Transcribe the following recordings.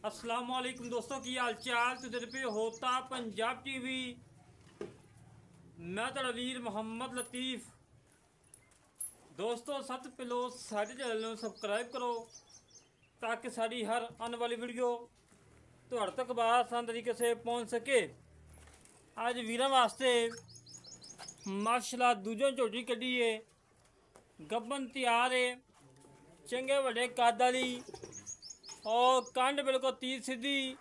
अस्सलाम वालेकुम दोस्तों की हाल चाल तुझे पे होता पंजाब टीवी। मैं तेरा वीर मोहम्मद लतीफ़। दोस्तों सब पहलो साडे चैनल में सबसक्राइब करो ताकि साड़ी हर आने वाली वीडियो तुहाड़े तक आसान तरीके से पहुंच सके। आज वीर वास्ते माशाल्लाह दूजों झोटी कढ़ी है, गब्बन तैयार है, चंगे बड़े कद वाली और कांड बिल्कुल तीर सीधी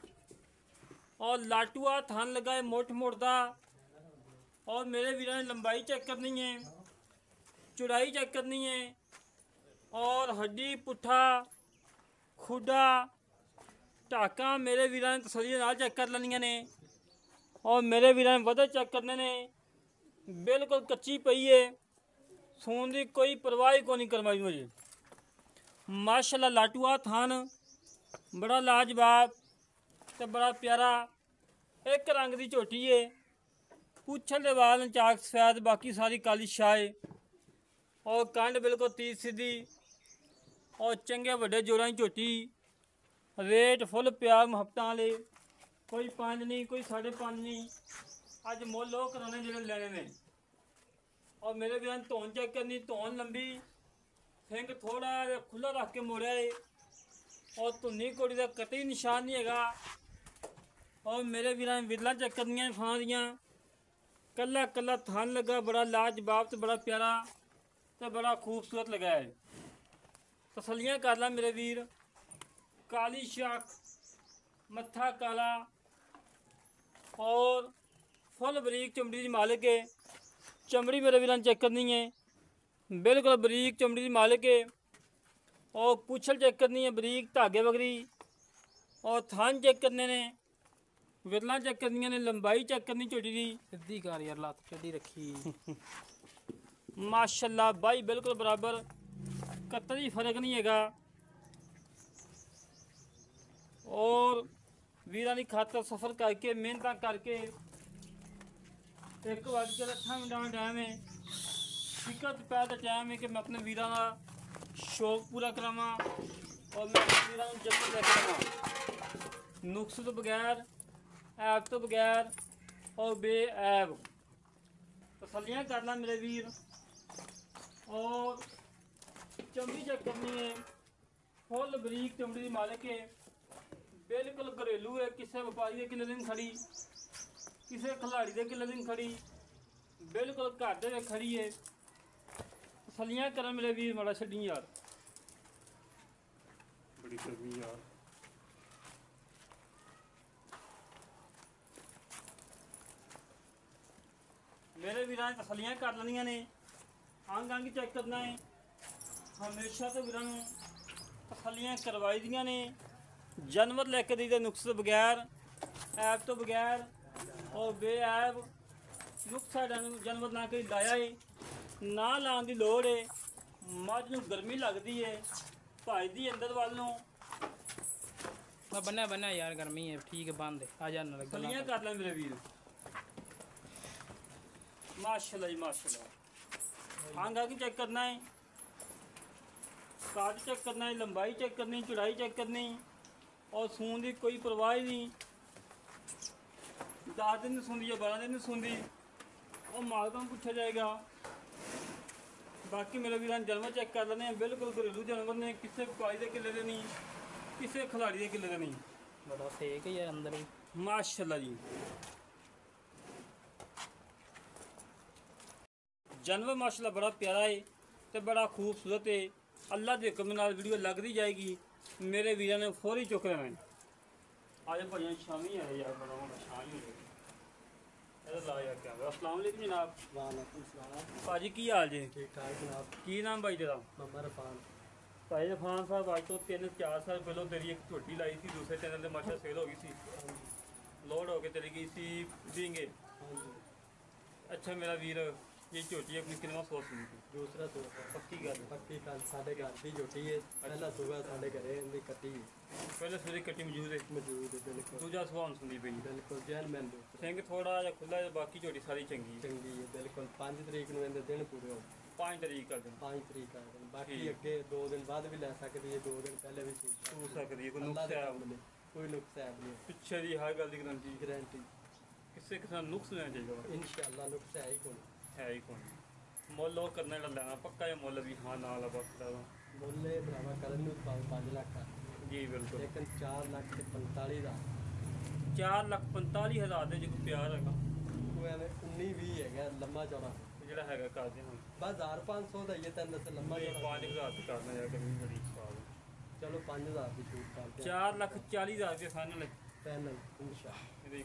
और लाटुआ थान लगा है मोट मोटा। और मेरे वीर ने लंबाई चेक करनी है, चौड़ाई चेक करनी है और हड्डी पुट्ठा खुडा टाका मेरे वीर ने तसल्ली नाल चेक कर लेनिया ने। और मेरे वीर ने वधे चेक करने ने, बिल्कुल कच्ची पई है, सून की कोई परवाह को नहीं करवाई मुझे। माशाल्लाह लाटुआ थान बड़ा लाजवाब तो बड़ा प्यारा एक रंग की झोटी है। पूछल के वाल चाक सफैद, बाकी सारी काली शाह और कंड बिल्कुल तीर सीधी और चंगे बड़े जोड़ा की झोटी। रेट फुल प्यार मुहब्बत वाले, कोई 5 नहीं कोई 5.5 नहीं, अज मुल वो कराने जो लेने ने। और मेरे भी धोन चेक करनी, धोन लंबी, सिंह थोड़ा खुला रख के मोड़िया है और धुनी घोड़ी का कतई निशान नहीं है। और मेरे वीर विरला चेक करनिया फां दियाँ, कला कला थान लगा बड़ा लाजवाब तो बड़ा प्यारा तो बड़ा खूबसूरत लगा है। तसलियाँ कर ला मेरे वीर। काली शाख, मत्था काला और फुल बरीक चमड़ी की मालिक है। चमड़ी मेरे वीर चेक करनी है, बिल्कुल बरीक चमड़ी की मालिक है। और पूछल चेक करनी है बरीक धागे वगरी। और थान चेक करने ने, विरला चेक करनी ने, लंबाई चेक करनी झोटी की। सीधी कर यार, लत चढ़ी रखी माशाल्लाह भाई बिल्कुल बराबर, कतई फर्क नहीं है। और वीरां की खातर सफ़र करके मेहनत करके 1 बज के 8 मिनट का टाइम है, फिकर दोपहर का टाइम है कि मैं अपने वीरां का शौक पूरा करावा और मैं अपने वीरां को जन्नत लेके आवां, नुक्स तो बगैर, ऐब तो बगैर और बेऐब। तसल्लियाँ करना मेरे वीर। और चमड़ी चेक करनी है, फुल बरीक चमड़ी की मालिक है, बिल्कुल घरेलू है, किसी व्यापारी के किले दिन खड़ी, किसी खिलाड़ी के किले दिन खड़ी, बिल्कुल घर दे खड़ी है। तसल्लियाँ कर मेरे वीर, माड़ा छड्डी यार, बड़ी गर्मी यार। मेरे वीर ने तसल्लियाँ कर लेनिया ने, अंग अंग चेक करना है, हमेशा तो वीर तसल्लियाँ करवाई दियाँ ने। जानवर लेके दी नुक्स तो बगैर, ऐब तो बगैर और बेऐब। नुक्स जानवर ना कहीं लाया है ना लाने की लोड़ है। मझ नूं गर्मी लगती है, भजदी अंदर वालों। बन्ना बन्ना यार, गर्मी है ठीक है, बंद आ जाना तसल्लियाँ कर ले मेरे वीर। माशाल्लाह जी माशाल्लाह। अंग आगे चेक करना है, काट चेक करना है, लंबाई चेक करनी, चौड़ाई चेक करनी और सून की कोई परवाह नहीं। 10 दिन सूंदी या 12 दिन सूंदी और मालकों पूछा जाएगा। बाकी मेरे वीर जानवर चेक कर लेने, बिल्कुल घरेलू जानवर ने, किसी व्यापारी के किले के नहीं, किसी खिलाड़ी के किले के नहीं। बड़ा सेक है यार अंदर भी। माशाल्लाह जी। जानवर माशाल्लाह बड़ा प्यारा है तो बड़ा खूबसूरत है। अल्लाह के हुक्म नाल वीडियो लगती जाएगी, मेरे वीर ने फौरी चुक लेना है। आज भाई शामी है यार, बड़ा शाम ही अस्सलाम वालेकुम जनाब। वालेकुम सलाम भाजी की हाल जे? ठीक ठाक जनाब। की नाम भाई तेरा? मोहम्मद इरफान। भाई इरफान साहब, आज तो 3-4 साल पहले तेरी एक झोटी लाई थी, दूसरे चैनल से माशा सेल हो गई थी, लोड होके चली गई थी देंगे। अच्छा मेरा वीर, ये झोटी अपनी कितना सौ सुनी थी? दूसरा सूबा पक्की गल? पक्की गल, साढ़े घर की झोटी है। पहला सूबा साढ़े घरे दी कटी पहले सूबे कट्टी मौजूद है, मौजूद है बिल्कुल। दूजा सुहान सुनी पई, बिल्कुल जैन मैन सिंह थोड़ा या खुला है, बाकी झोटी सारी चंगी है। चंगी है बिल्कुल। 5 तरीक ਨੂੰ ਇਹਦੇ दिन पूरे हो। 5 तारीख का दिन 5 तरीक आ दिन, बाकी ठीक। अगे 2 दिन बाद भी ले सकती है, 2 दिन पहले भी सूट सकती है, कोई नुक्स है? ਕੋਈ ਨੁਕਸ ਹੈ ਨਹੀਂ ਪਿੱਛੇ ਦੀ ਹਰ ਗੱਲ ਦੀ ਗਰੰਟੀ ਗਾਰੰਟੀ ਕਿਸੇ ਕਿਸਮ ਦਾ ਨੁਕਸ ਨਹੀਂ ਚਾਹੀਦਾ ਵਾ। ਇਨਸ਼ਾਅੱਲਾ ਨੁਕਸ ਹੈ ਹੀ ਕੋਈ ਹੈ ਹੀ ਕੋਈ ਮੁੱਲ ਉਹ ਕਰਨਾ ਜਿਹੜਾ ਲੈਣਾ ਪੱਕਾ ਇਹ ਮੁੱਲ ਵੀ ਹਾਂ ਨਾਲ ਆ ਬਖਦਾ ਵਾ। ਮੁੱਲੇ ਭਰਾਵਾ ਕਰਨ ਨੂੰ 5 ਲੱਖ ਆ ਜੀ ਬਿਲਕੁਲ ਲੇਕਿਨ 4 ਲੱਖ ਤੇ 45 ਦਾ 4,45,000 ਦੇ ਜੇ ਕੋਈ ਪਿਆਰ ਹੈਗਾ ਉਹ ਐਵੇਂ 19-20 ਹੈਗਾ ਲੰਮਾ ਚੌੜਾ ਤੇ ਜਿਹੜਾ ਹੈਗਾ ਕਰਦੇ ਹੁਣ ਬਸ 1500 ਦਾ ਹੀ ਹੈ ਤੈਨੂੰ ਦੱਸ ਲੰਮਾ ਇਹ ਚੌੜਾ 5,000 ਤੇ ਕਰਨਾ ਜਾ ਕੇ ਵੀ ਬੜੀ ਸਵਾਲ ਚਲੋ 5000 ਦੀ ਛੂਟ ਕਰਦੇ 4,40,000 ਰੁਪਏ ਫਾਈਨਲ ਪੈਨਲ ਇਨਸ਼ਾਅੱਲਾ ਇਹਦੇ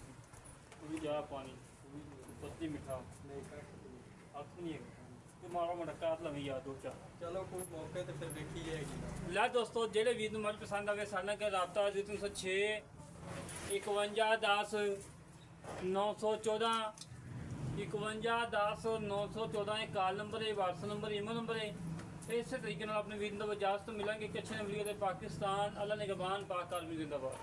ਉਹ ਵੀ ਜਾ ਪਾਣੀ ਉਹ ਵੀ ਪੱਤੀ ਮਿੱਠਾ ਨਹੀਂ ਕੱਟ ਅੱਖ ਨਹੀਂ ਹੈਗਾ ਤੇ ਮਾੜਾ ਮੋਟਾ ਕਾਤ ਲਵੀ ਯਾਰ ਦੋ ਚਾਰ ਚਲੋ ਕੋਈ ਮੌਕੇ ਤੇ ਫਿਰ ਵੇਖੀ ਜਾਏਗੀ ਨਾ ਲੈ ਦੋਸਤੋ ਜਿਹੜੇ ਵੀਰ ਨੂੰ ਮੱਝ ਪਸੰਦ ਆਵੇ ਸਾਡੇ ਨਾਲ ਰਾਬਤਾ 0306 51 10 914 51 10 914 ਇਹ ਕਾਲ ਨੰਬਰ ਹੈ WhatsApp ਨੰਬਰ ਈਮੇਲ ਨੰਬਰ ਹੈ ਇਸੇ ਤਰੀਕੇ ਨਾਲ ਆਪਣੇ ਵੀਰ ਨੂੰ ਇਜਾਜ਼ਤ ਮਿਲਾਂਗੇ ਕਿ ਅੱਛੇ ਵੀਡੀਓ ਦੇ ਪਾਕਿਸਤਾਨ ਅੱਲਾ ਨਿਗਹਬਾਨ ਪਾਕ ਆਲਮੀ ਜ਼ਿੰਦਾਬਾਦ।